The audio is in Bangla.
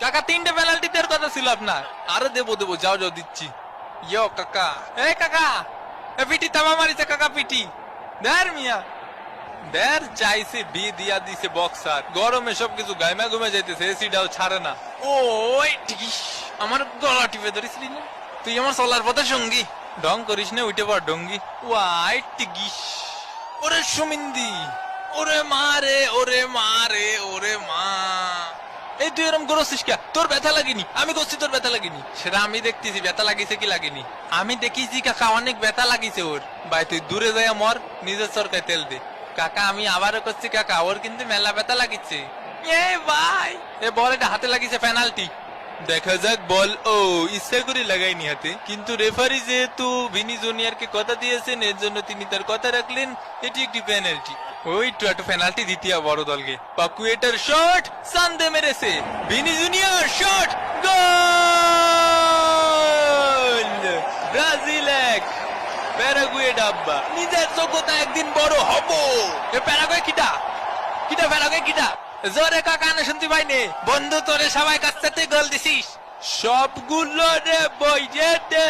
কাকা 3টে পেনাল্টি দেওয়ার কথা ছিল আপনার। আরে দেবো যাও দিচ্ছি। ইয়ো কাকা, এই কাকা, পিটি থামা মারিছে কাকা, পিটি দেয়ার মিয়া দের চাইছে বি দিয়া দিছে বক্সার। গরমে সবকিছু গাইমা ঘুমে যাইতেছে, এসিটাও ছাড়ে না। ওই টিস, আমার গলা টিপে ধরিসলি না তুই, আমার চলার পথে সঙ্গী। ঢং করিস না, উঠে পড় ডঙ্গি। ওয়াই টিগিস, ওরে সুমিন্দি, ওরে মা রে, ওরে মা রে, ওরে মা। এই তুই এরকম করছিস কে? তোর ব্যথা লাগেনি? আমি করছি তোর ব্যথা লাগেনি? সেটা আমি দেখতেছি ব্যথা লাগিছে কি লাগেনি। আমি দেখিছি কাকা অনেক ব্যথা লাগিছে ওর। ভাই তুই দূরে যাই মর, নিজের সরকায় তেল দে। কাকা আমি আবারও করছি কাকা, ওর কিন্তু মেলা ব্যথা লাগিছে। এ ভাই, এ বল এটা হাতে লাগিছে, পেনাল্টি। দেখা যাক বল। ও ইচ্ছা করে লাগাইনি হাতে, কিন্তু রেফারি যেহেতু ভিনি জুনিয়রকে কথা দিয়েছেন, এর জন্য তিনি তার কথা রাখলেন। এটি একটি পেনাল্টি। ওই তো একটা পেনাল্টি দিতে হবে বড় দলকে। পাকুয়েটার শট, সান্দে মেরেছে। ভিনি জুনিয়র শট, গোল! ব্রাজিল 1, প্যারাগুয়ে ডাব্বা। নিজের যোগ্যতা একদিন বড় হব। এ প্যারাগুয়ে কিটা প্যারাগুয়ে কিটা? জোরে কাকা না শুনতে পাইনি। বন্ধু তোরে সবাই কাছ থেকে গোল দিছিস সবগুলো রে বই রে।